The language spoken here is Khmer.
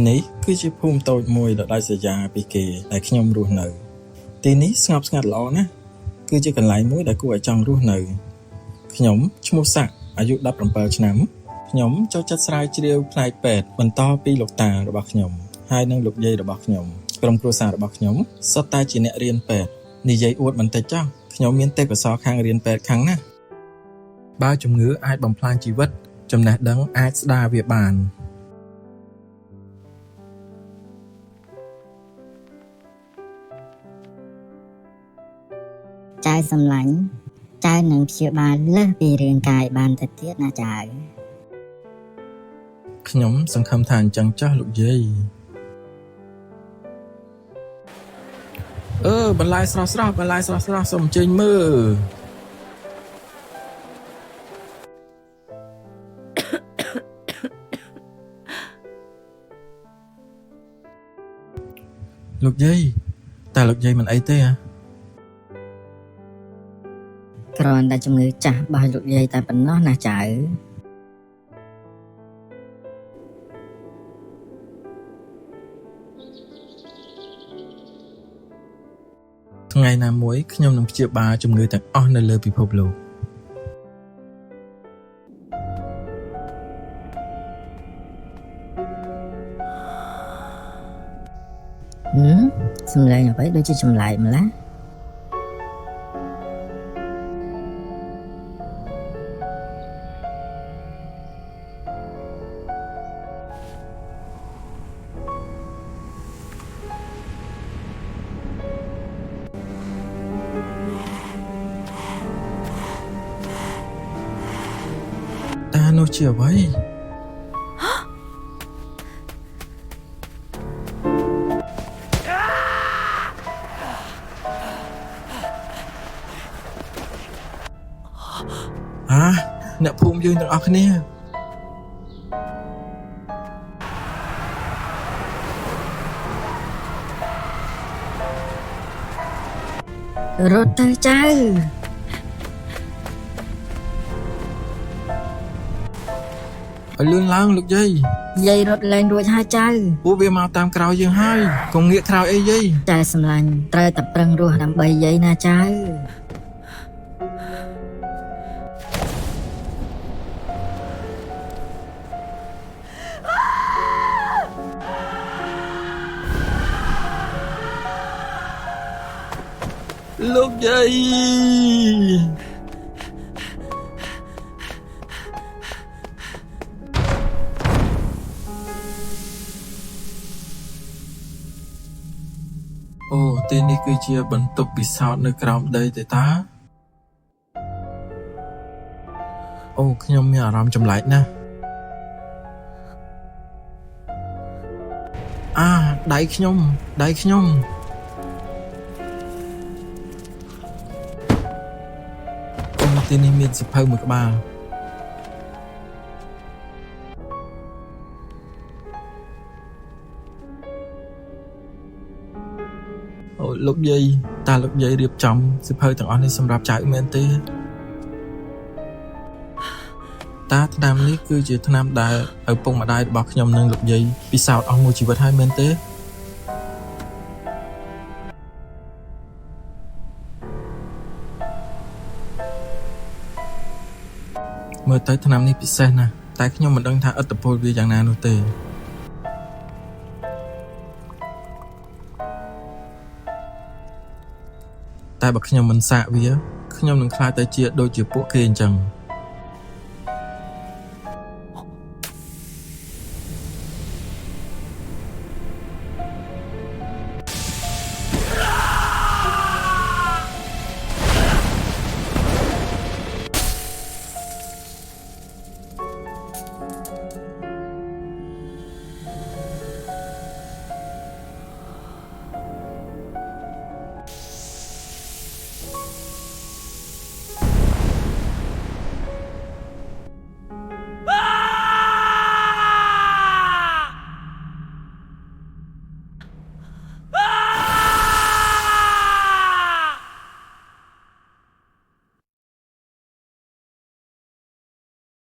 នេះគឺជាភូមិតូចមួយដែលដាច់ស្រយាលពីគេដែលខ្ញុំរស់នៅទីនេះស្ងប់ស្ងាត់ល្អណាស់គឺជាកន្លែងមួយដែលគួរឲ្យចង់រស់នៅខ្ញុំឈ្មោះសាក់អាយុ17ឆ្នាំខ្ញុំចូលចិត្តស្រាវជ្រាវផ្នែកពេទ្យបន្តពីលោកតារបស់ខ្ញុំហើយនិងលោកយាយរបស់ខ្ញុំក្រុមគ្រួសាររបស់ខ្ញុំសុទ្ធតែជាអ្នករៀនពេទ្យនិយាយអួតបន្តិចចុះខ្ញុំមានទេពកោសល្យខាងរៀនពេទ្យខាងណាស់បើជំងឺអាចបំផ្លាញជីវិតចំណេះដឹងអាចស្ដារវាបានចៅសម្លាញ់ចៅនឹងព្យាបាលលើសពីរាងកាយបានទៅទៀតណាចៅខ្ញុំសង្ឃឹមថាអញ្ចឹងចុះលោកយាយបន្លែស្រស់សូមអញ្ជើញមើលលោកយាយតើលោកយាយមិនអីទេគ្រាន់តែជំងឺចាស់របស់លោកយាយតែប៉ុណ្ណោះណាចៅថ្ងៃណាមួយខ្ញុំនឹងព្យាបាលជំងឺទាំងអស់នៅលើពិភពលោកសំឡេងអ្វីដូចជាចម្លែកម្ល៉េះតានោះជាអ្វីអ្នកភូមិយើងទាំងអស់គ្នារត់ទៅចៅឲ្យលឿនឡើងលោកយាយយាយរត់លែងរួចហើយចៅពួកវាមកតាមក្រោយយើងហើយកុំងាកក្រោយអីយាយចៅសម្លាញ់ត្រូវតែប្រឹងរស់ដើម្បីយាយណាចៅលោកយាយទីនេះគឺជាបន្ទប់ពិសោធន៍នៅក្រោមដីទេតាខ្ញុំមានអារម្មណ៍ចម្លែកណាស់ដៃខ្ញុំទីនេះមានសៀវភៅមួយក្បាលលោកយាយតើលោកយាយរៀបចំសៀវភៅទាំងអស់នេះសម្រាប់ចៅមែនទេតាថ្នាំនេះគឺជាថ្នាំដែលឪពុកម្ដាយរបស់ខ្ញុំនិងលោកយាយពិសោធន៍អស់មួយជីវិតហើយមែនទេមើលទៅថ្នាំនេះពិសេសណាស់តែខ្ញុំមិនដឹងថាឥទ្ធិពលវាយ៉ាងណានោះទេតែបើខ្ញុំមិនសាកវាខ្ញុំនឹងខ្លាចទៅជាដូចជាពួកគេអញ្ចឹង